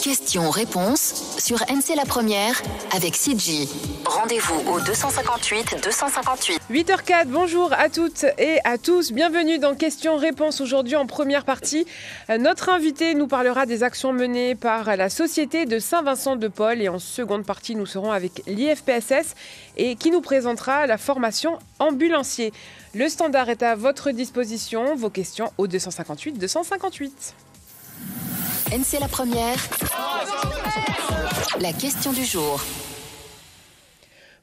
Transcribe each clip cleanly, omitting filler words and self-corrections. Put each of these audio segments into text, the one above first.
Questions-réponses sur NC La Première avec CG. Rendez-vous au 258 258. 8h04, bonjour à toutes et à tous. Bienvenue dans Questions-réponses. Aujourd'hui, en première partie, notre invité nous parlera des actions menées par la Société de Saint-Vincent-de-Paul. Et en seconde partie, nous serons avec l'IFPSS et qui nous présentera la formation ambulancier. Le standard est à votre disposition. Vos questions au 258 258. NC La Première. La question du jour.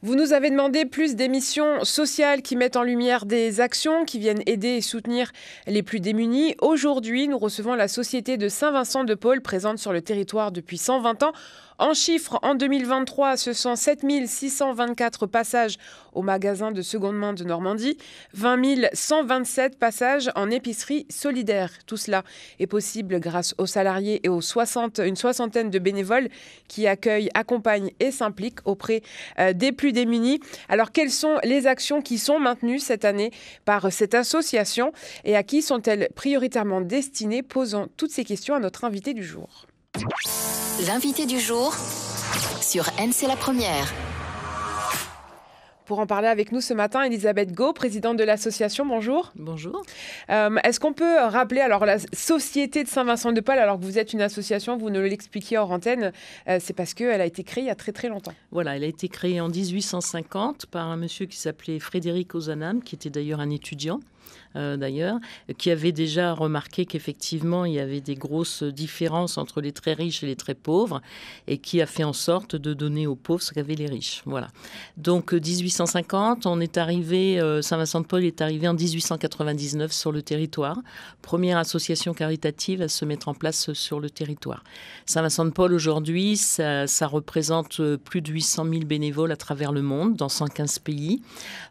Vous nous avez demandé plus d'émissions sociales qui mettent en lumière des actions qui viennent aider et soutenir les plus démunis. Aujourd'hui, nous recevons la Société de Saint-Vincent-de-Paul, présente sur le territoire depuis 120 ans. En chiffres, en 2023, ce sont 7 624 passages au magasin de seconde main de Normandie, 20 127 passages en épicerie solidaire. Tout cela est possible grâce aux salariés et aux une soixantaine de bénévoles qui accueillent, accompagnent et s'impliquent auprès des plus démunis. Alors, quelles sont les actions qui sont maintenues cette année par cette association et à qui sont-elles prioritairement destinées? Posons toutes ces questions à notre invité du jour. L'invité du jour sur NC La Première. Pour en parler avec nous ce matin, Elisabeth Gau, présidente de l'association, bonjour. Bonjour. Est-ce qu'on peut rappeler alors la Société de Saint-Vincent-de-Paul, alors que vous êtes une association, vous nous l'expliquiez hors antenne, c'est parce qu'elle a été créée il y a très très longtemps. Voilà, elle a été créée en 1850 par un monsieur qui s'appelait Frédéric Ozanam, qui était d'ailleurs un étudiant. Qui avait déjà remarqué qu'effectivement, il y avait des grosses différences entre les très riches et les très pauvres, et qui a fait en sorte de donner aux pauvres ce qu'avaient les riches. Voilà. Donc, 1850, on est arrivé, Saint-Vincent-de-Paul est arrivé en 1899 sur le territoire. Première association caritative à se mettre en place sur le territoire. Saint-Vincent-de-Paul, aujourd'hui, ça représente plus de 800 000 bénévoles à travers le monde, dans 115 pays.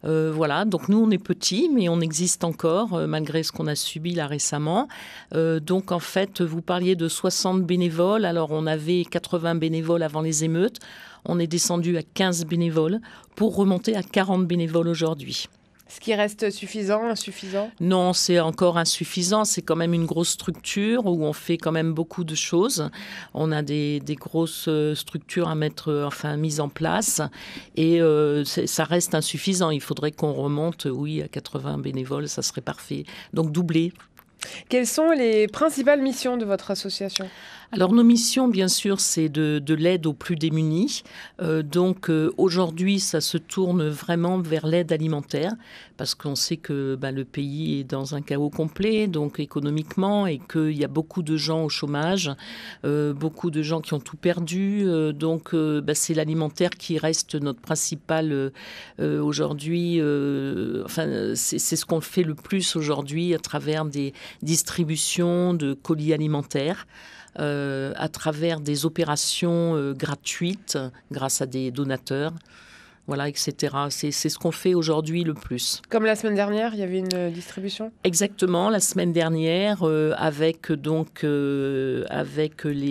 Voilà. Donc, nous, on est petits, mais on existe encore, malgré ce qu'on a subi là récemment. Donc, en fait, vous parliez de 60 bénévoles. Alors, on avait 80 bénévoles avant les émeutes. On est descendu à 15 bénévoles pour remonter à 40 bénévoles aujourd'hui. Ce qui reste suffisant, insuffisant? Non, c'est encore insuffisant. C'est quand même une grosse structure où on fait quand même beaucoup de choses. On a des grosses structures à mettre, mises en place. Et ça reste insuffisant. Il faudrait qu'on remonte, à 80 bénévoles. Ça serait parfait. Donc, doubler. Quelles sont les principales missions de votre association ? Alors, nos missions, bien sûr, c'est de l'aide aux plus démunis. Aujourd'hui, ça se tourne vraiment vers l'aide alimentaire parce qu'on sait que le pays est dans un chaos complet, donc économiquement, et qu'il y a beaucoup de gens au chômage, beaucoup de gens qui ont tout perdu. C'est l'alimentaire qui reste notre principal aujourd'hui. C'est ce qu'on fait le plus aujourd'hui à travers des distributions de colis alimentaires. À travers des opérations gratuites grâce à des donateurs, voilà, etc. C'est ce qu'on fait aujourd'hui le plus. Comme la semaine dernière, il y avait une distribution ? Exactement, la semaine dernière, avec les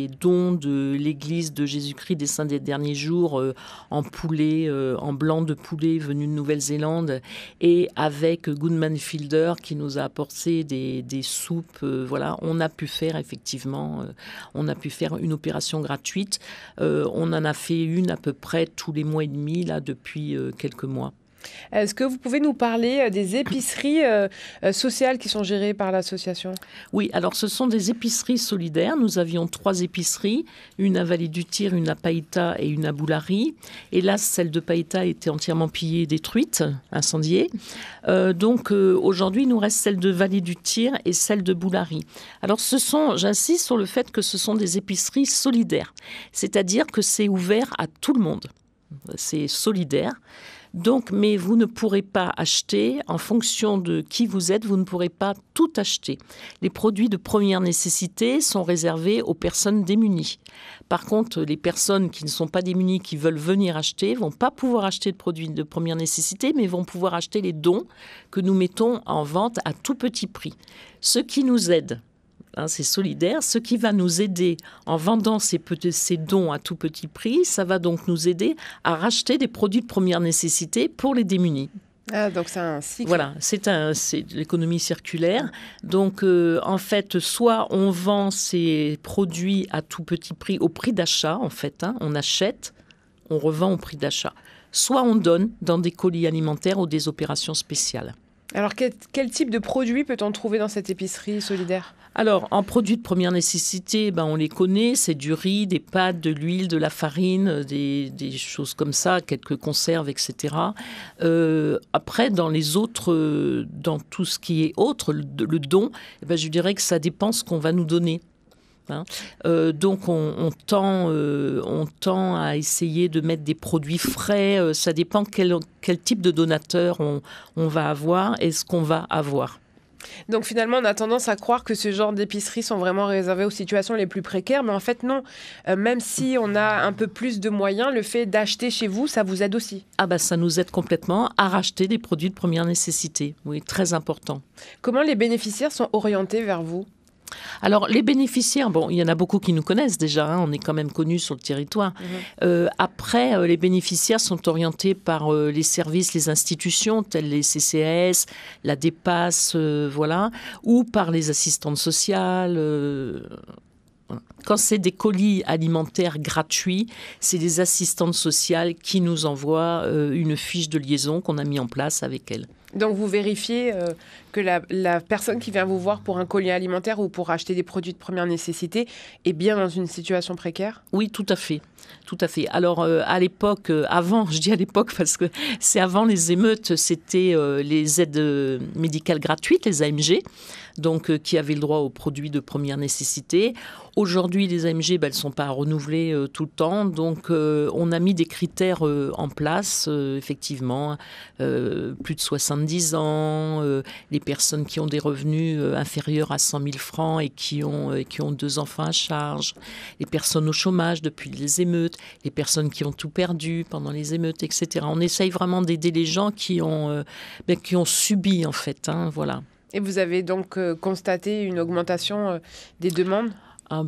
dons de l'Église de Jésus-Christ des Saints des Derniers Jours en poulet, en blanc de poulet venu de Nouvelle-Zélande, et avec Goodman Fielder qui nous a apporté des soupes. On a pu faire effectivement, une opération gratuite. On en a fait une à peu près tous les mois et demi là depuis quelques mois. Est-ce que vous pouvez nous parler des épiceries sociales qui sont gérées par l'association ? Oui, alors ce sont des épiceries solidaires. Nous avions 3 épiceries, une à Vallée-du-Tir, une à Païta et une à Boulari. Hélas, celle de Païta était entièrement pillée et détruite, incendiée. Aujourd'hui, il nous reste celle de Vallée-du-Tir et celle de Boulari. Alors j'insiste sur le fait que ce sont des épiceries solidaires, c'est-à-dire que c'est ouvert à tout le monde. C'est solidaire. Donc, mais vous ne pourrez pas acheter, en fonction de qui vous êtes, vous ne pourrez pas tout acheter. Les produits de première nécessité sont réservés aux personnes démunies. Par contre, les personnes qui ne sont pas démunies, qui veulent venir acheter, vont pas pouvoir acheter de produits de première nécessité, mais vont pouvoir acheter les dons que nous mettons en vente à tout petit prix. Ce qui nous aide, c'est solidaire. Ce qui va nous aider en vendant ces dons à tout petit prix, ça va donc nous aider à racheter des produits de première nécessité pour les démunis. Ah, donc c'est un cycle. Voilà, c'est l'économie circulaire. Donc, en fait, soit on vend ces produits à tout petit prix, au prix d'achat, en fait. On achète, on revend au prix d'achat. Soit on donne dans des colis alimentaires ou des opérations spéciales. Alors, quel type de produits peut-on trouver dans cette épicerie solidaire ? Alors, en produits de première nécessité, on les connaît, c'est du riz, des pâtes, de l'huile, de la farine, des choses comme ça, quelques conserves, etc. Après, dans les autres, dans tout ce qui est autre, le don, je dirais que ça dépend ce qu'on va nous donner. Donc on tend à essayer de mettre des produits frais. Ça dépend quel type de donateur on va avoir et ce qu'on va avoir. Donc finalement, on a tendance à croire que ce genre d'épiceries sont vraiment réservées aux situations les plus précaires, mais en fait non. Même si on a un peu plus de moyens, le fait d'acheter chez vous, ça vous aide aussi. Ça nous aide complètement à racheter des produits de première nécessité. Oui, très important. Comment les bénéficiaires sont orientés vers vous ? Alors, les bénéficiaires, il y en a beaucoup qui nous connaissent déjà, on est quand même connus sur le territoire. Après, les bénéficiaires sont orientés par les services, les institutions, telles les CCAS, la DEPAS, ou par les assistantes sociales. Quand c'est des colis alimentaires gratuits, c'est les assistantes sociales qui nous envoient une fiche de liaison qu'on a mis en place avec elles. Donc vous vérifiez que la personne qui vient vous voir pour un colis alimentaire ou pour acheter des produits de première nécessité est bien dans une situation précaire ? Oui, tout à fait. Tout à fait. Alors, à l'époque, avant, je dis à l'époque parce que c'est avant les émeutes, c'était les aides médicales gratuites, les AMG, donc qui avaient le droit aux produits de première nécessité. Aujourd'hui, les AMG, elles ne sont pas renouvelées tout le temps, donc on a mis des critères en place, effectivement, plus de 70 ans, les personnes qui ont des revenus inférieurs à 100 000 francs et qui ont 2 enfants à charge, les personnes au chômage depuis les émeutes, les personnes qui ont tout perdu pendant les émeutes, etc. On essaye vraiment d'aider les gens qui ont subi, en fait, voilà. Et vous avez donc constaté une augmentation des demandes ?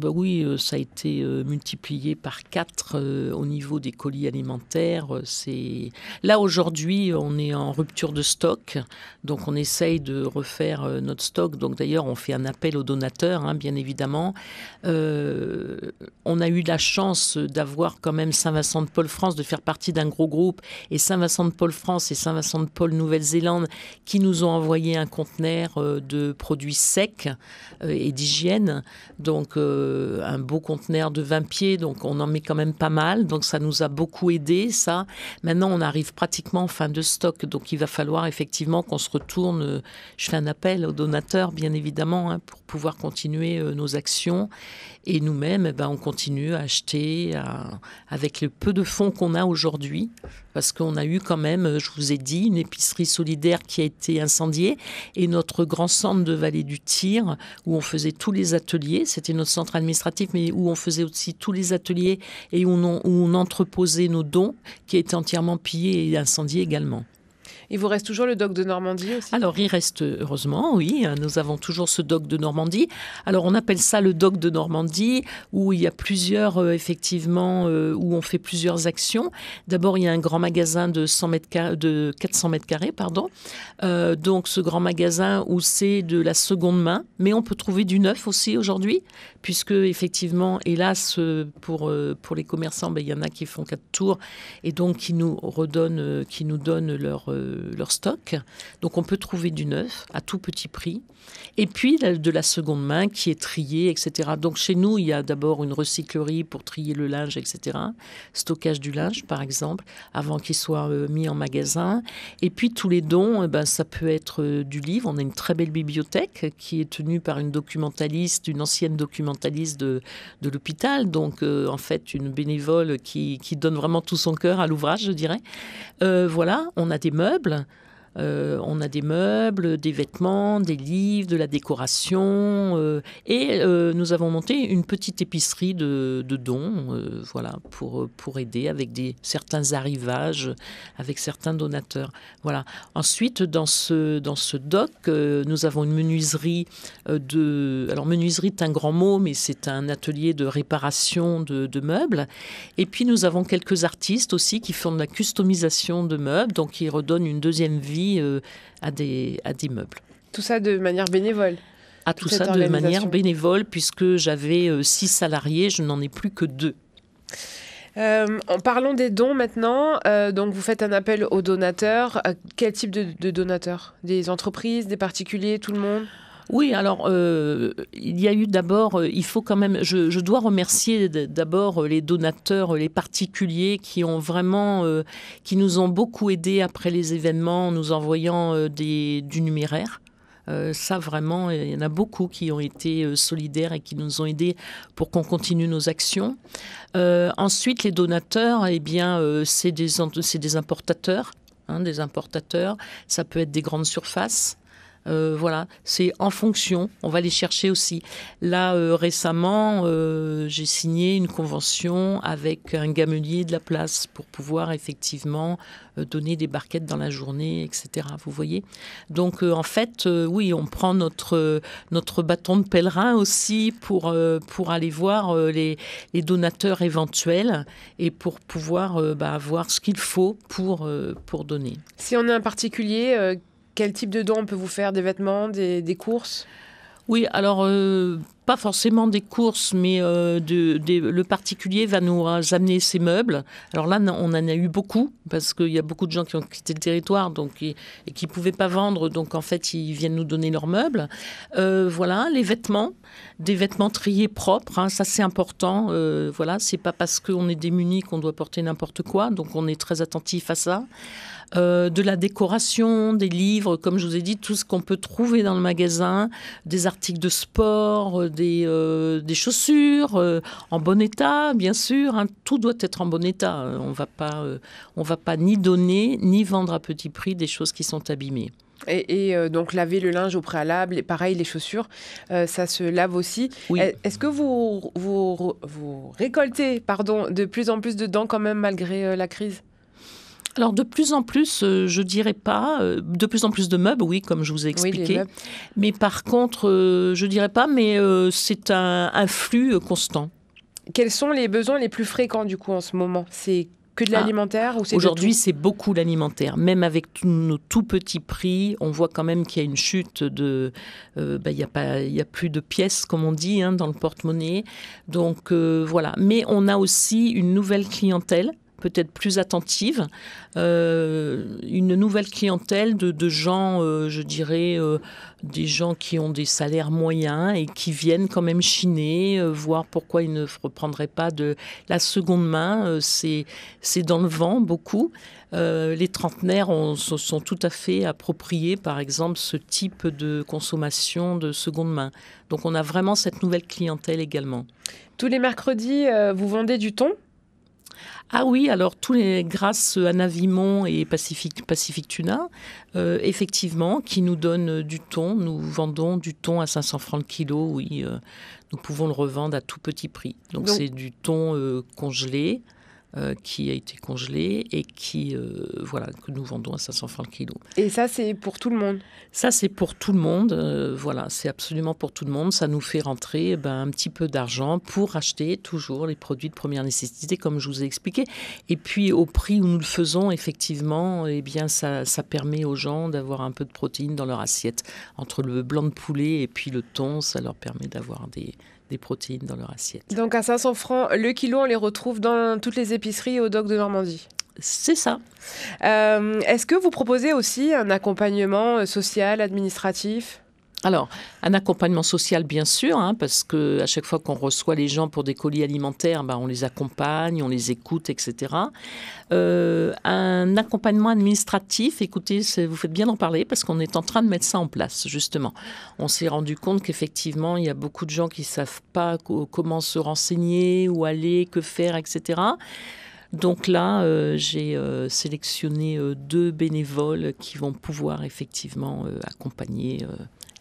Oui, ça a été multiplié par 4 au niveau des colis alimentaires. Là, aujourd'hui, on est en rupture de stock. Donc, on essaye de refaire notre stock. Donc, d'ailleurs, on fait un appel aux donateurs, bien évidemment. On a eu la chance d'avoir quand même Saint-Vincent-de-Paul France, de faire partie d'un gros groupe. Et Saint-Vincent-de-Paul France et Saint-Vincent-de-Paul Nouvelle-Zélande qui nous ont envoyé un conteneur de produits secs et d'hygiène. Donc, un beau conteneur de 20 pieds, donc on en met quand même pas mal, donc ça nous a beaucoup aidé, ça. Maintenant, on arrive pratiquement en fin de stock, donc il va falloir effectivement qu'on se retourne. Je fais un appel aux donateurs, bien évidemment, pour pouvoir continuer nos actions. Et nous-mêmes, on continue à acheter avec le peu de fonds qu'on a aujourd'hui, parce qu'on a eu quand même, je vous ai dit, une épicerie solidaire qui a été incendiée et notre grand centre de Vallée du Tir, où on faisait tous les ateliers, c'était notre centre administratif, mais où on faisait aussi tous les ateliers et où on entreposait nos dons, qui a été entièrement pillé et incendié également. Il vous reste toujours le dock de Normandie aussi ? Alors, il reste, heureusement, oui, nous avons toujours ce dock de Normandie. Alors, on appelle ça le dock de Normandie, où il y a plusieurs, effectivement, où on fait plusieurs actions. D'abord, il y a un grand magasin de 400 mètres carrés, pardon. Donc, ce grand magasin où c'est de la seconde main, mais on peut trouver du neuf aussi aujourd'hui, puisque, effectivement, hélas, pour les commerçants, il y en a qui font 4 tours et donc qui nous donnent leur stock. Donc, on peut trouver du neuf à tout petit prix. Et puis, de la seconde main qui est triée, etc. Donc, chez nous, il y a d'abord une recyclerie pour trier le linge, etc. Stockage du linge, par exemple, avant qu'il soit mis en magasin. Et puis, tous les dons, ça peut être du livre. On a une très belle bibliothèque qui est tenue par une documentaliste, une ancienne documentaliste de l'hôpital. Donc, en fait, une bénévole qui donne vraiment tout son cœur à l'ouvrage, je dirais. Voilà, on a des meubles. Des vêtements, des livres, de la décoration et nous avons monté une petite épicerie de dons voilà, pour aider avec certains arrivages, avec certains donateurs. Voilà. Ensuite, dans ce dock, nous avons une menuiserie alors menuiserie est un grand mot, mais c'est un atelier de réparation de meubles. Et puis nous avons quelques artistes aussi qui font de la customisation de meubles, donc qui redonnent une deuxième vie vie à des meubles. Tout ça de manière bénévole? Tout ça de manière bénévole, puisque j'avais 6 salariés, je n'en ai plus que 2. En parlant des dons maintenant, donc vous faites un appel aux donateurs. Quel type de donateurs? Des entreprises, des particuliers, tout le monde? Oui, alors il y a eu d'abord, il faut quand même, je dois remercier d'abord les donateurs, les particuliers qui ont vraiment, qui nous ont beaucoup aidés après les événements en nous envoyant du numéraire. Ça vraiment, il y en a beaucoup qui ont été solidaires et qui nous ont aidés pour qu'on continue nos actions. Ensuite, les donateurs, eh bien, c'est des importateurs, des importateurs. Ça peut être des grandes surfaces. Voilà, c'est en fonction, on va les chercher aussi. Là, récemment, j'ai signé une convention avec un gamelier de la place pour pouvoir effectivement donner des barquettes dans la journée, etc. Vous voyez? Donc, en fait, oui, on prend notre bâton de pèlerin aussi pour aller voir les donateurs éventuels et pour pouvoir avoir ce qu'il faut pour donner. Si on est un particulier, quel type de dons on peut vous faire? Des vêtements, des courses? Oui, alors pas forcément des courses, mais le particulier va nous amener ses meubles. Alors là, on en a eu beaucoup, parce qu'il y a beaucoup de gens qui ont quitté le territoire et qui ne pouvaient pas vendre. Donc en fait, ils viennent nous donner leurs meubles. Voilà, les vêtements, des vêtements triés propres, ça c'est important. Voilà, c'est pas parce qu'on est démunis qu'on doit porter n'importe quoi. Donc on est très attentif à ça. De la décoration, des livres, comme je vous ai dit, tout ce qu'on peut trouver dans le magasin, des articles de sport, des chaussures en bon état, bien sûr. Tout doit être en bon état. On va pas ni donner ni vendre à petit prix des choses qui sont abîmées. Et donc laver le linge au préalable, et pareil les chaussures, ça se lave aussi. Oui. Est-ce que vous récoltez de plus en plus de dents quand même malgré la crise? Alors, de plus en plus, je dirais pas, de plus en plus de meubles, oui, comme je vous ai expliqué. Oui, mais par contre, je dirais pas, mais c'est un flux constant. Quels sont les besoins les plus fréquents, du coup, en ce moment? C'est que de l'alimentaire ou c'est Aujourd'hui, c'est beaucoup l'alimentaire. Même avec nos tout petits prix, on voit quand même qu'il y a une chute de... Il y a plus de pièces, comme on dit, dans le porte-monnaie. Donc, voilà. Mais on a aussi une nouvelle clientèle, peut-être plus attentive, une nouvelle clientèle de gens, je dirais, des gens qui ont des salaires moyens et qui viennent quand même chiner, voir pourquoi ils ne reprendraient pas de la seconde main. C'est dans le vent, beaucoup. Les trentenaires se sont tout à fait appropriés, par exemple, ce type de consommation de seconde main. Donc on a vraiment cette nouvelle clientèle également. Tous les mercredis, vous vendez du thon ? Ah oui, alors grâce à Navimont et Pacific Tuna, effectivement, qui nous donnent du thon. Nous vendons du thon à 500 francs le kilo, oui. Nous pouvons le revendre à tout petit prix. Donc c'est du thon congelé, qui a été congelé et que nous vendons à 500 francs le kilo. Et ça, c'est pour tout le monde? Ça, c'est pour tout le monde. Voilà, c'est absolument pour tout le monde. Ça nous fait rentrer un petit peu d'argent pour acheter toujours les produits de première nécessité, comme je vous ai expliqué. Et puis, au prix où nous le faisons, effectivement, eh bien, ça permet aux gens d'avoir un peu de protéines dans leur assiette. Entre le blanc de poulet et puis le thon, ça leur permet d'avoir des protéines dans leur assiette. Donc à 500 francs le kilo, on les retrouve dans toutes les épiceries au Dock de Normandie? C'est ça. Est-ce que vous proposez aussi un accompagnement social, administratif? Alors, un accompagnement social, bien sûr, parce qu'à chaque fois qu'on reçoit les gens pour des colis alimentaires, on les accompagne, on les écoute, etc. Un accompagnement administratif, écoutez, vous faites bien d'en parler parce qu'on est en train de mettre ça en place, justement. On s'est rendu compte qu'effectivement, il y a beaucoup de gens qui ne savent pas comment se renseigner, où aller, que faire, etc. Donc là, j'ai sélectionné 2 bénévoles qui vont pouvoir effectivement accompagner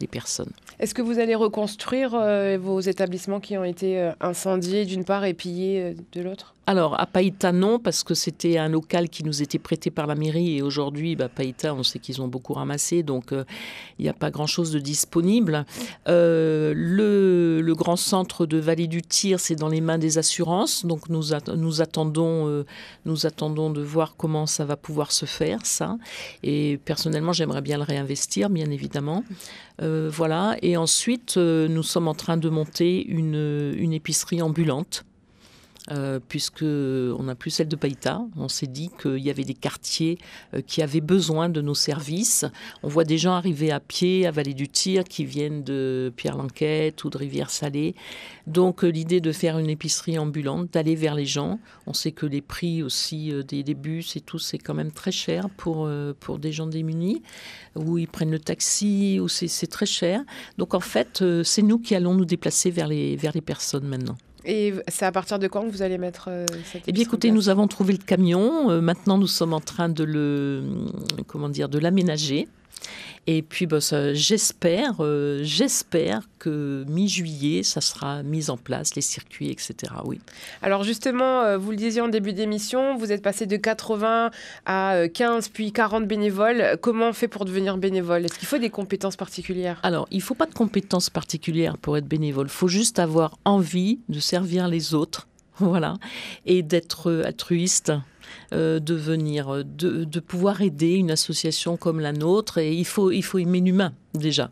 les personnes. Est-ce que vous allez reconstruire vos établissements qui ont été incendiés d'une part et pillés de l'autre? Alors, à Païta, non, parce que c'était un local qui nous était prêté par la mairie. Et aujourd'hui, Païta, on sait qu'ils ont beaucoup ramassé, donc il n'y a pas grand-chose de disponible. Le grand centre de Vallée du Tir, c'est dans les mains des assurances. Donc, nous attendons de voir comment ça va pouvoir se faire, ça. Et personnellement, j'aimerais bien le réinvestir, bien évidemment. Voilà. Et ensuite, nous sommes en train de monter une épicerie ambulante. Puisque on n'a plus celle de Païta. On s'est dit qu'il y avait des quartiers qui avaient besoin de nos services. On voit des gens arriver à pied à Vallée du Tir qui viennent de Pierre-Lanquette ou de Rivière-Salée. Donc l'idée de faire une épicerie ambulante, d'aller vers les gens. On sait que les prix aussi des bus et tout, c'est quand même très cher pour des gens démunis, où ils prennent le taxi, où c'est très cher. Donc en fait, c'est nous qui allons nous déplacer vers les personnes maintenant. Et c'est à partir de quand que vous allez mettre cette Eh bien, écoutez, nous avons trouvé le camion. Maintenant, nous sommes en train de l'aménager. Et puis, j'espère que mi-juillet, ça sera mis en place, les circuits, etc. Oui. Alors justement, vous le disiez en début d'émission, vous êtes passé de 80 à 15 puis 40 bénévoles. Comment on fait pour devenir bénévole? Est-ce qu'il faut des compétences particulières? Alors, il ne faut pas de compétences particulières pour être bénévole. Il faut juste avoir envie de servir les autres, voilà, et d'être altruiste. De pouvoir aider une association comme la nôtre, et il faut aimer l'humain déjà.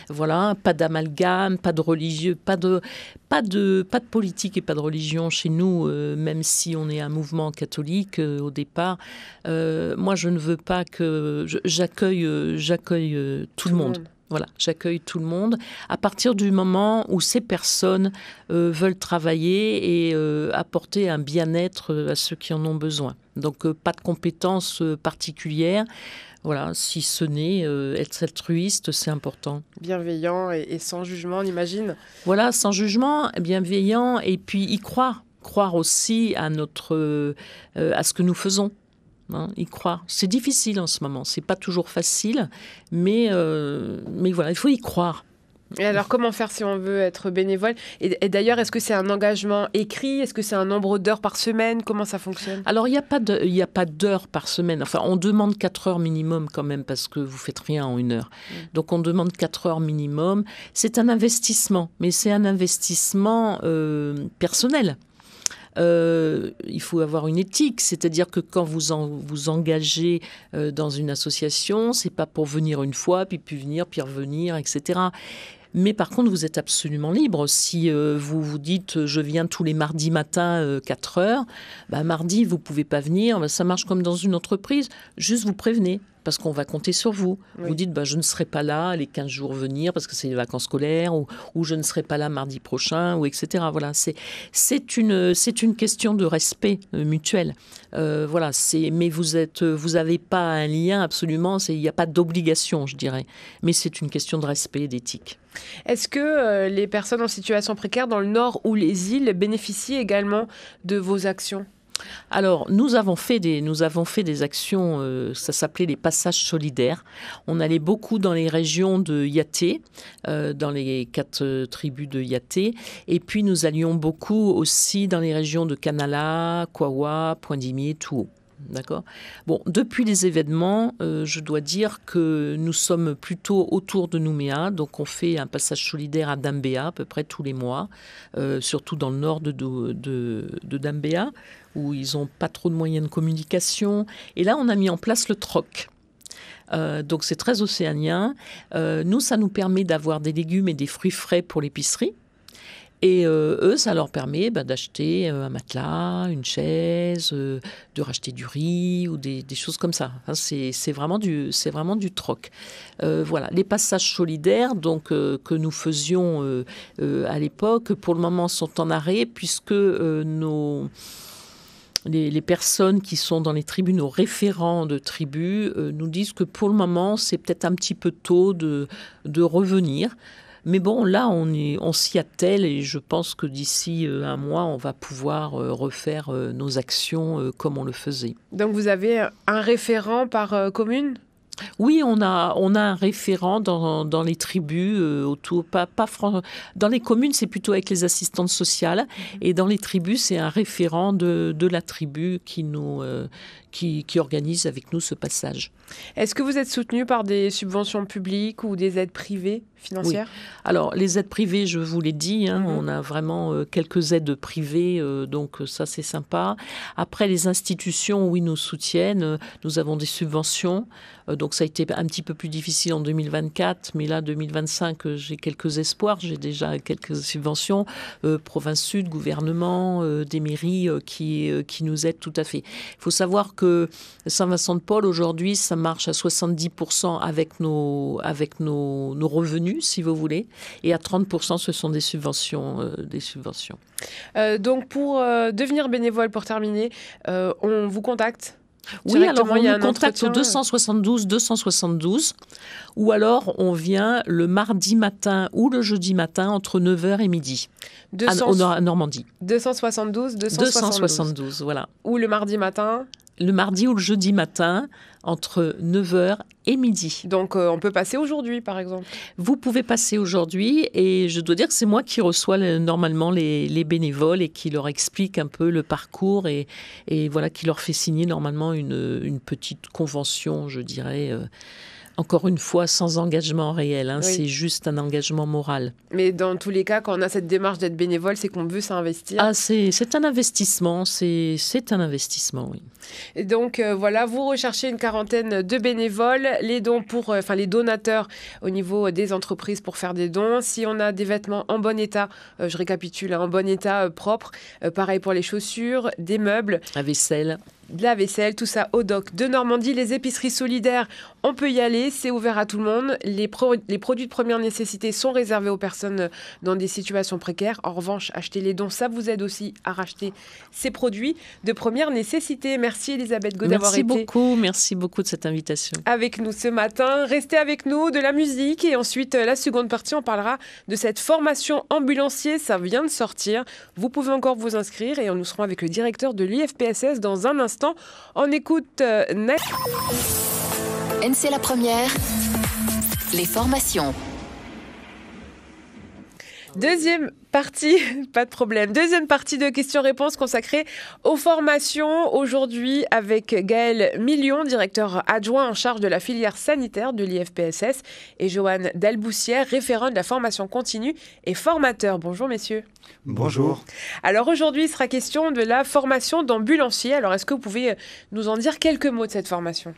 Voilà, pas d'amalgame, pas de religieux, pas de politique et pas de religion chez nous, même si on est un mouvement catholique au départ. Moi, je ne veux pas que j'accueille tout le monde. Voilà, j'accueille tout le monde à partir du moment où ces personnes veulent travailler et apporter un bien-être à ceux qui en ont besoin. Donc, pas de compétences particulières. Voilà, si ce n'est être altruiste, c'est important. Bienveillant et sans jugement, on imagine. Voilà, sans jugement, bienveillant, et puis y croire. Croire aussi à ce que nous faisons. Y croire. C'est difficile en ce moment, c'est pas toujours facile, mais voilà, il faut y croire. Et alors, comment faire si on veut être bénévole? Et d'ailleurs, est-ce que c'est un engagement écrit? Est-ce que c'est un nombre d'heures par semaine? Comment ça fonctionne? Alors, il n'y a pas d'heures par semaine. Enfin, on demande 4 heures minimum quand même, parce que vous faites rien en 1 heure. Donc, on demande 4 heures minimum. C'est un investissement, mais c'est un investissement personnel. Il faut avoir une éthique, c'est-à-dire que quand vous engagez dans une association, c'est pas pour venir une fois, puis venir, puis revenir, etc. Mais par contre, vous êtes absolument libre. Si vous vous dites « je viens tous les mardis matins 4 heures », mardi, vous pouvez pas venir. Ça marche comme dans une entreprise. Juste vous prévenez, parce qu'on va compter sur vous. Oui. Vous dites je ne serai pas là les 15 jours venir parce que c'est les vacances scolaires, ou je ne serai pas là mardi prochain, ou etc. Voilà, c'est une question de respect mutuel. Voilà, mais vous avez pas un lien absolument. Il n'y a pas d'obligation, je dirais. Mais c'est une question de respect et d'éthique. Est-ce que les personnes en situation précaire dans le Nord ou les îles bénéficient également de vos actions ? Alors, nous avons fait des actions, ça s'appelait les passages solidaires. On allait beaucoup dans les régions de Yaté, dans les 4 tribus de Yaté. Et puis, nous allions beaucoup aussi dans les régions de Kanala, Kwawa, Poindimié, Touo. D'accord. Bon, depuis les événements, je dois dire que nous sommes plutôt autour de Nouméa. Donc, on fait un passage solidaire à Dambéa à peu près tous les mois, surtout dans le nord de Dambéa, où ils n'ont pas trop de moyens de communication. Et là, on a mis en place le troc. Donc, c'est très océanien. Nous, ça nous permet d'avoir des légumes et des fruits frais pour l'épicerie. Et eux, ça leur permet d'acheter un matelas, une chaise, de racheter du riz ou des choses comme ça. Enfin, c'est vraiment du troc. Voilà, les passages solidaires donc, que nous faisions à l'époque, pour le moment, sont en arrêt puisque les personnes qui sont dans les tribus, nos référents de tribus, nous disent que pour le moment, c'est peut-être un petit peu tôt de revenir. Mais bon, là, on s'y attelle et je pense que d'ici 1 mois, on va pouvoir refaire nos actions comme on le faisait. Donc, vous avez un référent par commune ? Oui, on a un référent dans les tribus, autour, dans les communes, c'est plutôt avec les assistantes sociales, et dans les tribus, c'est un référent de la tribu qui organise avec nous ce passage. Est-ce que vous êtes soutenu par des subventions publiques ou des aides privées financières ? Oui. Alors, les aides privées, je vous l'ai dit, on a vraiment quelques aides privées, donc ça, c'est sympa. Après, les institutions, oui, nous soutiennent. Nous avons des subventions. Donc, ça a été un petit peu plus difficile en 2024, mais là, 2025, j'ai quelques espoirs. J'ai déjà quelques subventions. Province Sud, gouvernement, des mairies qui nous aident tout à fait. Il faut savoir que Saint-Vincent-de-Paul, aujourd'hui, ça marche à 70% avec nos revenus, si vous voulez, et à 30%, ce sont des subventions. Donc, pour devenir bénévole, pour terminer, on vous contacte ? Oui, alors on nous contacte au 272, ou alors on vient le mardi matin ou le jeudi matin entre 9h et midi, à Normandie. 272, voilà. Ou le mardi matin ? Le mardi ou le jeudi matin, entre 9h et midi. Donc, on peut passer aujourd'hui, par exemple ? Vous pouvez passer aujourd'hui, et je dois dire que c'est moi qui reçois normalement les bénévoles et qui leur explique un peu le parcours et voilà, qui leur fait signer normalement une petite convention, je dirais, encore une fois, sans engagement réel. Oui. C'est juste un engagement moral. Mais dans tous les cas, quand on a cette démarche d'être bénévole, c'est qu'on veut s'investir. Ah, c'est un investissement. C'est un investissement, oui. Et donc, voilà, vous recherchez une quarantaine de bénévoles, les donateurs au niveau des entreprises pour faire des dons. Si on a des vêtements en bon état, je récapitule, en bon état, propre, pareil pour les chaussures, des meubles. La vaisselle. De la vaisselle, tout ça au doc de Normandie. Les épiceries solidaires, on peut y aller, c'est ouvert à tout le monde. Les produits de première nécessité sont réservés aux personnes dans des situations précaires. En revanche, acheter les dons, ça vous aide aussi à racheter ces produits de première nécessité. Merci Elisabeth Gaud d'avoir été merci beaucoup de cette invitation. Avec nous ce matin. Restez avec nous, de la musique, et ensuite la seconde partie, on parlera de cette formation ambulancier. Ça vient de sortir. Vous pouvez encore vous inscrire et nous serons avec le directeur de l'IFPSS dans un instant. On écoute NC la première, les formations. Deuxième partie, pas de problème. Deuxième partie de questions-réponses consacrée aux formations. Aujourd'hui, avec Gaël Million, directeur adjoint en charge de la filière sanitaire de l'IFPSS, et Joanne Dalboussière, référent de la formation continue et formateur. Bonjour messieurs. Bonjour. Alors aujourd'hui, il sera question de la formation d'ambulancier. Alors est-ce que vous pouvez nous en dire quelques mots de cette formation ?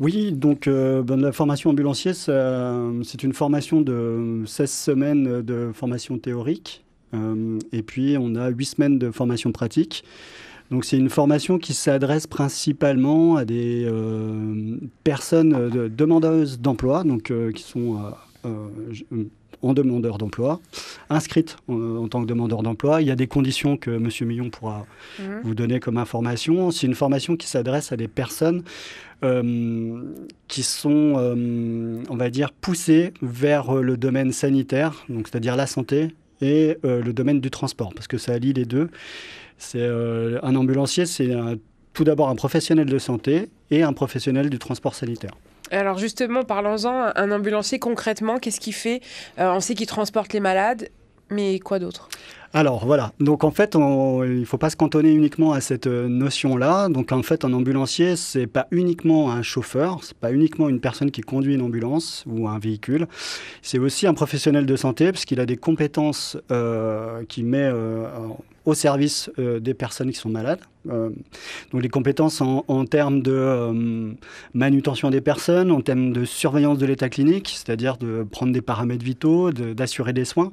Oui, donc la formation ambulancier, c'est une formation de 16 semaines de formation théorique, et puis on a 8 semaines de formation pratique. Donc c'est une formation qui s'adresse principalement à des personnes demandeuses d'emploi, donc qui sont en demandeur d'emploi, inscrites en tant que demandeur d'emploi. Il y a des conditions que M. Millon pourra vous donner comme information. C'est une formation qui s'adresse à des personnes qui sont, on va dire, poussées vers le domaine sanitaire, donc c'est-à-dire la santé, et le domaine du transport, parce que ça allie les deux. C'est un ambulancier, c'est tout d'abord un professionnel de santé et un professionnel du transport sanitaire. Alors justement, parlons-en, un ambulancier concrètement, qu'est-ce qu'il fait ? On sait qu'il transporte les malades, mais quoi d'autre ? Alors voilà, donc en fait, il ne faut pas se cantonner uniquement à cette notion-là. Donc en fait, un ambulancier, c'est pas uniquement un chauffeur, c'est pas uniquement une personne qui conduit une ambulance ou un véhicule. C'est aussi un professionnel de santé, parce qu'il a des compétences qu'il met au service des personnes qui sont malades. Donc les compétences en termes de manutention des personnes, en termes de surveillance de l'état clinique, c'est-à-dire de prendre des paramètres vitaux, d'assurer des soins.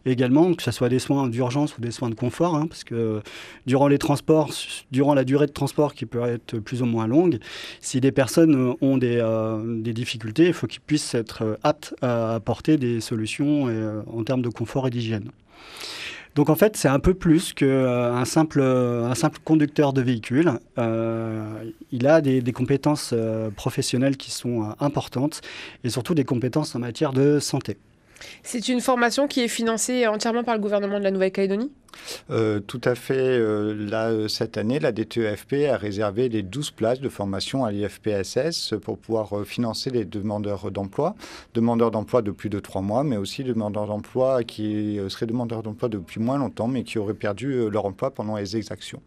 Également, que ce soit des soins d'urgence ou des soins de confort, parce que durant les transports, durant la durée de transport qui peut être plus ou moins longue, si des personnes ont des difficultés, il faut qu'ils puissent être aptes à apporter des solutions en termes de confort et d'hygiène. Donc en fait, c'est un peu plus qu'un simple conducteur de véhicule. Il a des compétences professionnelles qui sont importantes, et surtout des compétences en matière de santé. C'est une formation qui est financée entièrement par le gouvernement de la Nouvelle-Calédonie ? Tout à fait. Là, cette année, la DTEFP a réservé les 12 places de formation à l'IFPSS pour pouvoir financer les demandeurs d'emploi de plus de 3 mois, mais aussi demandeurs d'emploi qui seraient demandeurs d'emploi depuis moins longtemps, mais qui auraient perdu leur emploi pendant les exactions.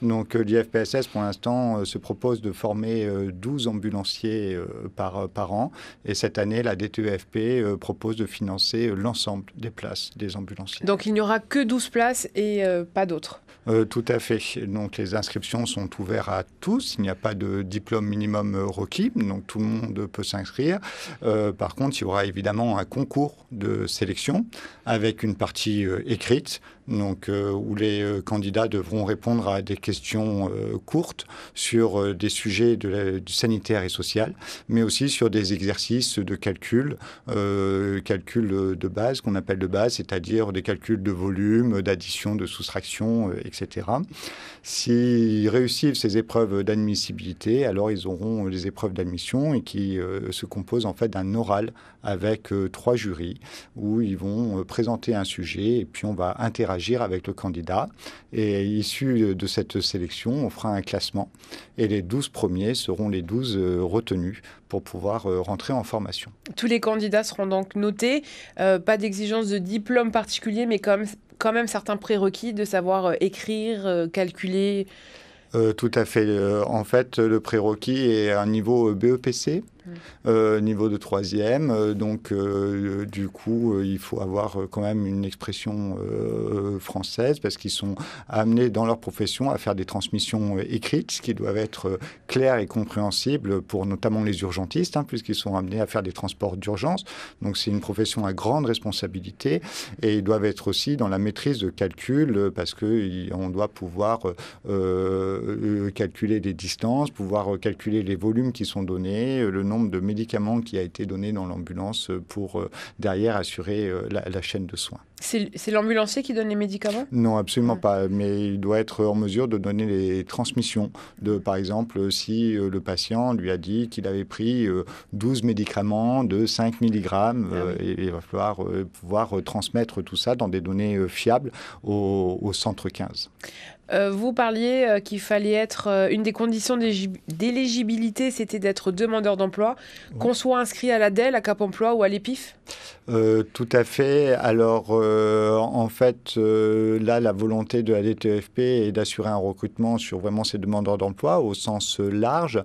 Donc l'IFPSS, pour l'instant, se propose de former 12 ambulanciers par an. Et cette année, la DTEFP propose de financer l'ensemble des places des ambulanciers. Donc il n'y aura que 12 places et pas d'autres. Tout à fait. Donc les inscriptions sont ouvertes à tous. Il n'y a pas de diplôme minimum requis, donc tout le monde peut s'inscrire. Par contre, il y aura évidemment un concours de sélection avec une partie écrite, donc où les candidats devront répondre à des questions courtes sur des sujets du sanitaire et social, mais aussi sur des exercices de calcul de base, qu'on appelle de base, c'est-à-dire des calculs de volume, d'addition, de soustraction, etc. S'ils réussissent ces épreuves d'admissibilité, alors ils auront les épreuves d'admission et qui se composent en fait d'un oral avec 3 jurys où ils vont présenter un sujet et puis on va interagir avec le candidat. Et issu de cette sélection, on fera un classement et les 12 premiers seront les 12 retenus pour pouvoir rentrer en formation. Tous les candidats seront donc notés, pas d'exigence de diplôme particulier, mais quand même certains prérequis de savoir écrire, calculer. Tout à fait. En fait, le prérequis est un niveau BEPC, niveau de 3e. Donc, du coup, il faut avoir quand même une expression française parce qu'ils sont amenés dans leur profession à faire des transmissions écrites, ce qui doivent être claires et compréhensibles pour notamment les urgentistes, puisqu'ils sont amenés à faire des transports d'urgence. Donc, c'est une profession à grande responsabilité et ils doivent être aussi dans la maîtrise de calcul parce qu'on doit pouvoir calculer les distances, pouvoir calculer les volumes qui sont donnés, le nombre de médicaments qui a été donné dans l'ambulance pour derrière assurer la chaîne de soins. C'est l'ambulancier qui donne les médicaments ? Non, absolument pas. Mais il doit être en mesure de donner les transmissions. Par exemple, si le patient lui a dit qu'il avait pris 12 médicaments de 5 mg, il va falloir pouvoir transmettre tout ça dans des données fiables au centre 15. Vous parliez qu'il fallait être... une des conditions d'éligibilité, c'était d'être demandeur d'emploi, qu'on soit inscrit à l'ADEL, à Cap Emploi ou à l'EPIF ? Tout à fait. Alors, en fait, là, la volonté de la DTEFP est d'assurer un recrutement sur vraiment ces demandeurs d'emploi au sens large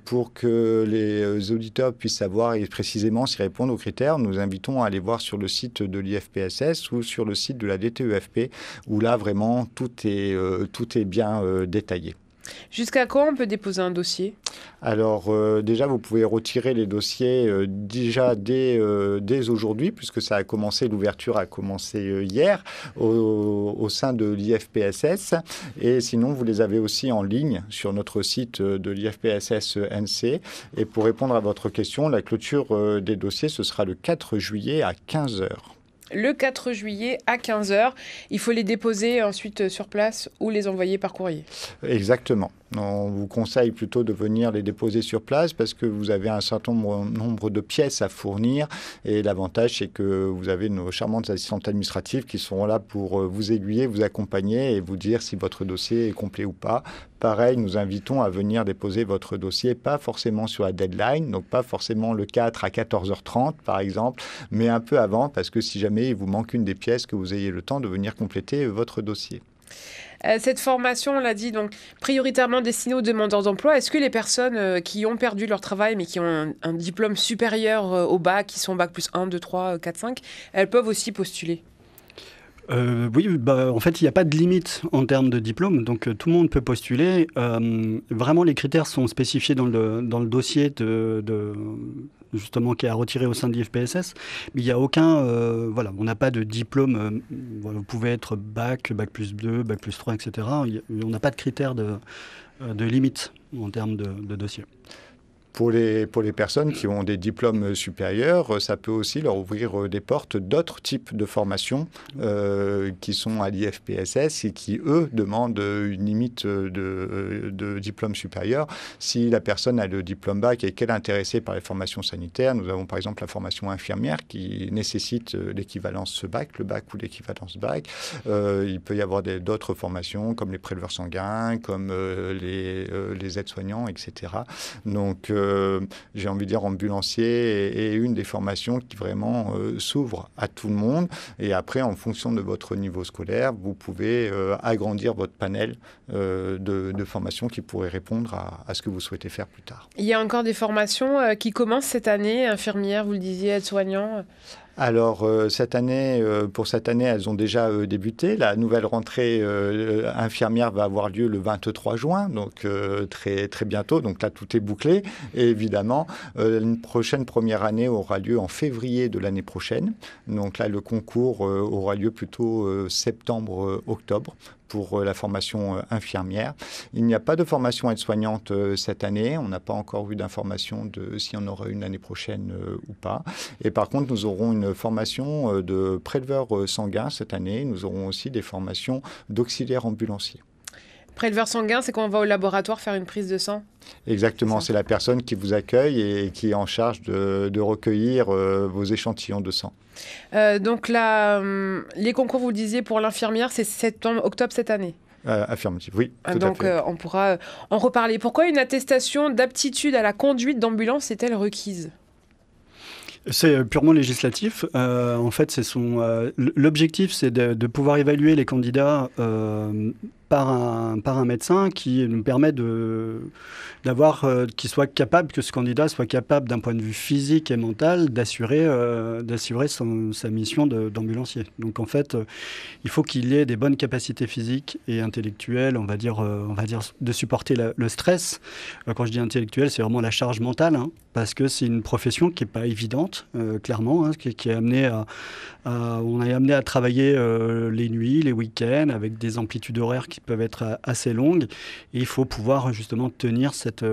pour que les auditeurs puissent savoir et précisément s'y répondre aux critères. Nous invitons à aller voir sur le site de l'IFPSS ou sur le site de la DTEFP où là, vraiment, tout est bien détaillé. Jusqu'à quand on peut déposer un dossier ? Alors déjà, vous pouvez retirer les dossiers déjà dès aujourd'hui, puisque ça a commencé, l'ouverture a commencé hier au sein de l'IFPSS. Et sinon, vous les avez aussi en ligne sur notre site de l'IFPSS-NC. Et pour répondre à votre question, la clôture des dossiers, ce sera le 4 juillet à 15h. Le 4 juillet à 15h. Il faut les déposer ensuite sur place ou les envoyer par courrier. Exactement. On vous conseille plutôt de venir les déposer sur place parce que vous avez un certain nombre de pièces à fournir et l'avantage c'est que vous avez nos charmantes assistantes administratives qui seront là pour vous aiguiller, vous accompagner et vous dire si votre dossier est complet ou pas. Pareil, nous invitons à venir déposer votre dossier, pas forcément sur la deadline, donc pas forcément le 4 à 14h30 par exemple, mais un peu avant parce que si jamais il vous manque une des pièces, que vous ayez le temps de venir compléter votre dossier. Cette formation, on l'a dit, donc prioritairement destinée aux demandeurs d'emploi. Est-ce que les personnes qui ont perdu leur travail mais qui ont un diplôme supérieur au bac, qui sont bac plus 1, 2, 3, 4, 5, elles peuvent aussi postuler ? Oui, en fait, il n'y a pas de limite en termes de diplôme, donc tout le monde peut postuler. Vraiment, les critères sont spécifiés dans le dossier justement qui est à retirer au sein de l'IFPSS. Mais il n'y a aucun... on n'a pas de diplôme. Vous pouvez être bac plus 2, bac plus 3, etc. On n'a pas de critères de limite en termes de dossier. Pour les personnes qui ont des diplômes supérieurs, ça peut aussi leur ouvrir des portes d'autres types de formations qui sont à l'IFPSS et qui, eux, demandent une limite de diplôme supérieur. Si la personne a le diplôme bac et qu'elle est intéressée par les formations sanitaires, nous avons par exemple la formation infirmière qui nécessite l'équivalence bac, le bac ou l'équivalence bac. Il peut y avoir d'autres formations comme les préleveurs sanguins, comme les aides-soignants, etc. Donc, j'ai envie de dire ambulancier est une des formations qui vraiment s'ouvre à tout le monde. Et après, en fonction de votre niveau scolaire, vous pouvez agrandir votre panel de formations qui pourraient répondre à ce que vous souhaitez faire plus tard. Il y a encore des formations qui commencent cette année, infirmières, vous le disiez, aides-soignants. Alors, pour cette année, elles ont déjà débuté. La nouvelle rentrée infirmière va avoir lieu le 23 juin, donc très, très bientôt. Donc là, tout est bouclé. Et évidemment, une prochaine première année aura lieu en février de l'année prochaine. Donc là, le concours aura lieu plutôt septembre-octobre pour la formation infirmière. Il n'y a pas de formation aide-soignante cette année. On n'a pas encore eu d'information de si on aura une l'année prochaine ou pas. Et par contre, nous aurons une formation de préleveur sanguin cette année. Nous aurons aussi des formations d'auxiliaires ambulanciers. Préleveur sanguin, c'est quand on va au laboratoire faire une prise de sang? Exactement, c'est la personne qui vous accueille et qui est en charge de recueillir vos échantillons de sang. Donc là, les concours, vous le disiez, pour l'infirmière, c'est septembre-octobre cette année? Affirmatif, oui. Donc on pourra en reparler. Pourquoi une attestation d'aptitude à la conduite d'ambulance est-elle requise? C'est purement législatif. En fait, l'objectif, c'est de pouvoir évaluer les candidats par un médecin qui nous permet d'avoir qu'il soit capable, que ce candidat soit capable d'un point de vue physique et mental d'assurer sa mission d'ambulancier. Donc en fait, il faut qu'il ait des bonnes capacités physiques et intellectuelles, on va dire de supporter le stress. Quand je dis intellectuel, c'est vraiment la charge mentale, parce que c'est une profession qui n'est pas évidente, clairement, qui est amenée on est amené à travailler les nuits, les week-ends, avec des amplitudes horaires qui peuvent être assez longues. Et il faut pouvoir justement tenir cette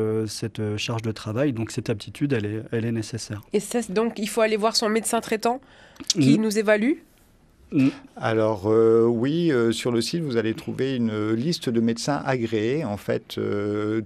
charge de travail. Donc cette aptitude, elle est nécessaire. Et donc il faut aller voir son médecin traitant qui nous évalue? Alors oui, sur le site, vous allez trouver une liste de médecins agréés. En fait,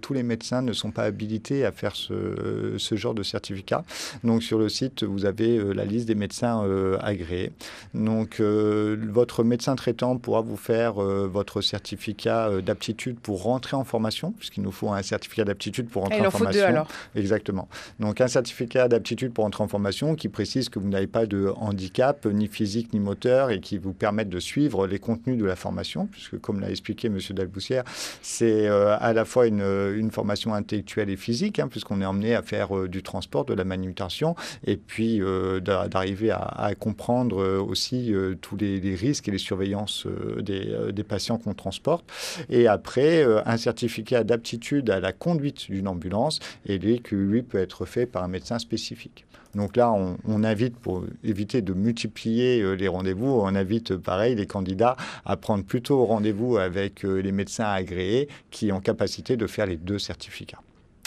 tous les médecins ne sont pas habilités à faire ce genre de certificat. Donc sur le site, vous avez la liste des médecins agréés. Donc votre médecin traitant pourra vous faire votre certificat d'aptitude pour rentrer en formation, puisqu'il nous faut un certificat d'aptitude pour rentrer en formation. Il en faut 2 alors. Exactement. Donc un certificat d'aptitude pour rentrer en formation qui précise que vous n'avez pas de handicap, ni physique, ni moteur, et qui vous permettent de suivre les contenus de la formation, puisque comme l'a expliqué M. Dalboussière, c'est à la fois une formation intellectuelle et physique, puisqu'on est emmené à faire du transport, de la manutention, et puis d'arriver à comprendre aussi tous les risques et les surveillances des patients qu'on transporte. Et après, un certificat d'aptitude à la conduite d'une ambulance, et lui peut être fait par un médecin spécifique. Donc là, on invite, pour éviter de multiplier les rendez-vous, on invite, pareil, les candidats à prendre plutôt rendez-vous avec les médecins agréés qui ont capacité de faire les 2 certificats.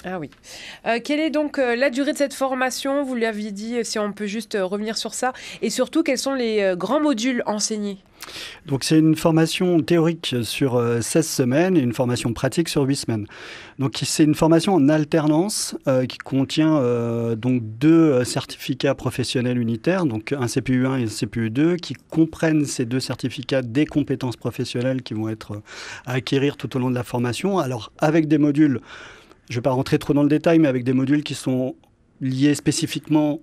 Ah oui. Quelle est donc la durée de cette formation? Vous l'aviez dit, si on peut juste revenir sur ça. Et surtout, quels sont les grands modules enseignés? Donc c'est une formation théorique sur 16 semaines et une formation pratique sur 8 semaines. Donc c'est une formation en alternance qui contient donc 2 certificats professionnels unitaires, donc un CPU1 et un CPU2, qui comprennent ces 2 certificats des compétences professionnelles qui vont être à acquérir tout au long de la formation. Alors avec des modules, je ne vais pas rentrer trop dans le détail, mais avec des modules qui sont liés spécifiquement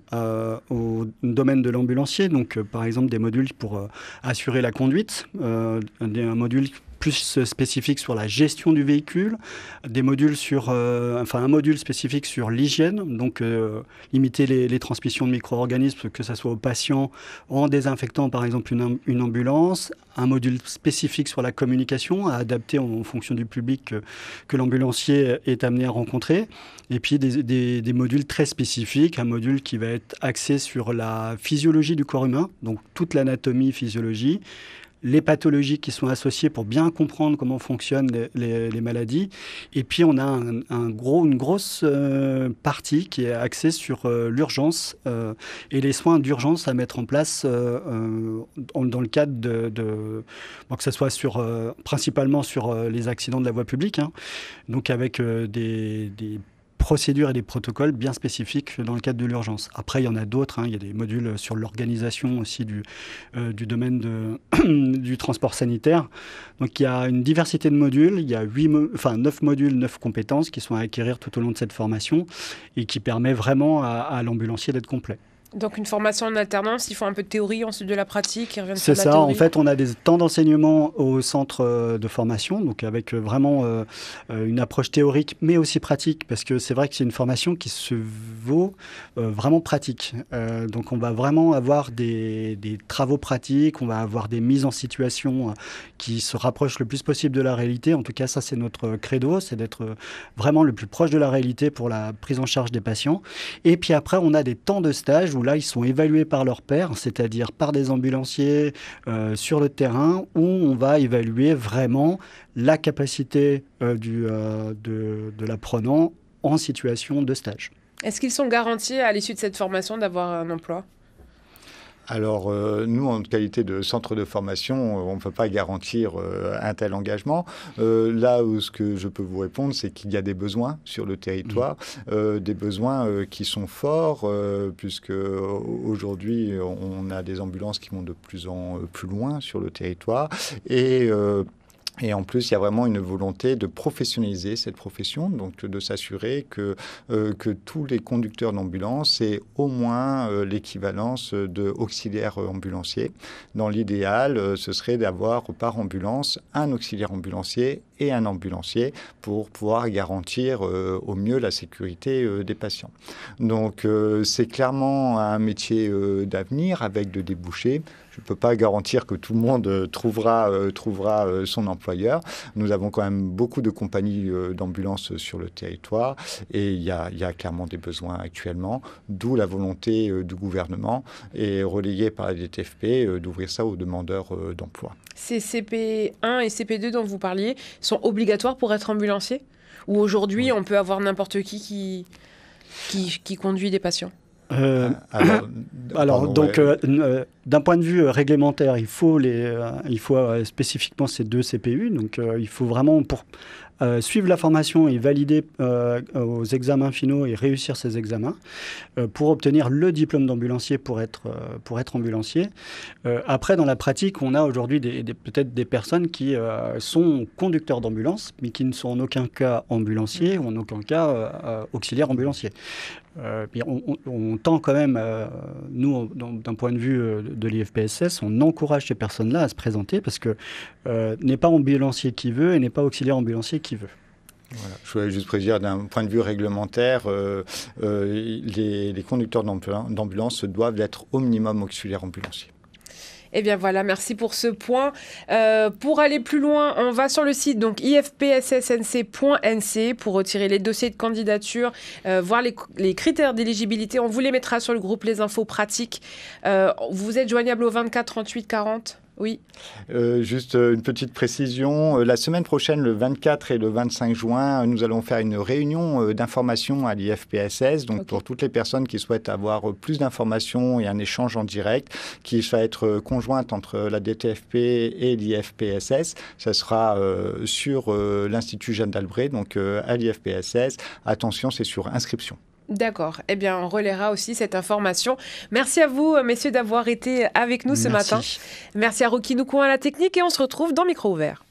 au domaine de l'ambulancier. Donc, par exemple, des modules pour assurer la conduite, un module plus spécifique sur la gestion du véhicule, des modules un module spécifique sur l'hygiène, donc limiter les transmissions de micro-organismes, que ce soit aux patients en désinfectant par exemple une ambulance, un module spécifique sur la communication à adapter en fonction du public que l'ambulancier est amené à rencontrer, et puis des modules très spécifiques, un module qui va être axé sur la physiologie du corps humain, donc toute l'anatomie, physiologie, les pathologies qui sont associées pour bien comprendre comment fonctionnent les maladies. Et puis, on a une grosse partie qui est axée sur l'urgence et les soins d'urgence à mettre en place dans le cadre que ce soit principalement sur les accidents de la voie publique, hein, donc avec des procédures et des protocoles bien spécifiques dans le cadre de l'urgence. Après, il y en a d'autres. Il y a des modules sur l'organisation aussi du domaine du transport sanitaire. Donc, il y a une diversité de modules. Il y a 9 modules, 9 compétences qui sont à acquérir tout au long de cette formation et qui permet vraiment à l'ambulancier d'être complet. Donc une formation en alternance, ils font un peu de théorie, ensuite de la pratique, ils reviennent sur la théorie. C'est ça, théorie. en fait, on a des temps d'enseignement au centre de formation, donc avec vraiment une approche théorique, mais aussi pratique, parce que c'est vrai que c'est une formation qui se vaut vraiment pratique. Donc on va vraiment avoir des travaux pratiques, on va avoir des mises en situation qui se rapprochent le plus possible de la réalité. En tout cas, ça c'est notre credo, c'est d'être vraiment le plus proche de la réalité pour la prise en charge des patients. Et puis après, on a des temps de stage où là, ils sont évalués par leurs pairs, c'est-à-dire par des ambulanciers sur le terrain, où on va évaluer vraiment la capacité de l'apprenant en situation de stage. Est-ce qu'ils sont garantis à l'issue de cette formation d'avoir un emploi ? Alors, nous, en qualité de centre de formation, on ne peut pas garantir un tel engagement. Là où ce que je peux vous répondre, c'est qu'il y a des besoins sur le territoire, des besoins qui sont forts, puisque aujourd'hui, on a des ambulances qui vont de plus en plus loin sur le territoire. Et en plus, il y a vraiment une volonté de professionnaliser cette profession, donc de s'assurer que tous les conducteurs d'ambulance aient au moins l'équivalence d'auxiliaire ambulancier. Dans l'idéal, ce serait d'avoir par ambulance un auxiliaire ambulancier et un ambulancier pour pouvoir garantir au mieux la sécurité des patients. Donc, c'est clairement un métier d'avenir avec de débouchés. Je ne peux pas garantir que tout le monde trouvera son employeur. Nous avons quand même beaucoup de compagnies d'ambulance sur le territoire et il y a clairement des besoins actuellement, d'où la volonté du gouvernement et relayée par la DTFP d'ouvrir ça aux demandeurs d'emploi. Ces CP1 et CP2 dont vous parliez sont obligatoires pour être ambulancier ? Ou aujourd'hui, on peut avoir n'importe qui conduit des patients ? D'un point de vue réglementaire, il faut spécifiquement ces 2 CPU. Donc, il faut vraiment, pour suivre la formation et valider aux examens finaux et réussir ces examens, pour obtenir le diplôme d'ambulancier pour être ambulancier. Après, dans la pratique, on a aujourd'hui peut-être des personnes qui sont conducteurs d'ambulance, mais qui ne sont en aucun cas ambulanciers ou en aucun cas auxiliaires ambulanciers. On tend quand même, nous, d'un point de vue de l'IFPSS, on encourage ces personnes-là à se présenter parce que n'est pas ambulancier qui veut et n'est pas auxiliaire ambulancier qui veut. Voilà. Je voulais juste préciser, d'un point de vue réglementaire, les conducteurs d'ambulance doivent être au minimum auxiliaires ambulanciers. Eh bien voilà, merci pour ce point. Pour aller plus loin, on va sur le site donc ifpssnc.nc pour retirer les dossiers de candidature, voir les critères d'éligibilité. On vous les mettra sur le groupe Les Infos Pratiques. Vous êtes joignable au 24 38 40 ? Oui. Juste une petite précision. La semaine prochaine, le 24 et le 25 juin, nous allons faire une réunion d'information à l'IFPSS. Donc, pour toutes les personnes qui souhaitent avoir plus d'informations et un échange en direct, qui va être conjointe entre la DTFP et l'IFPSS. Ça sera sur l'Institut Jeanne d'Albret, donc à l'IFPSS. Attention, c'est sur inscription. D'accord. Eh bien, on relaiera aussi cette information. Merci à vous, messieurs, d'avoir été avec nous ce matin. Merci à Rocky Noukouin à la technique et on se retrouve dans Micro Ouvert.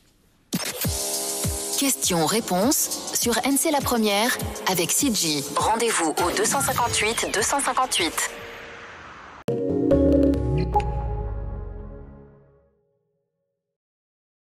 Questions-réponses sur NC La Première avec CG. Rendez-vous au 258 258.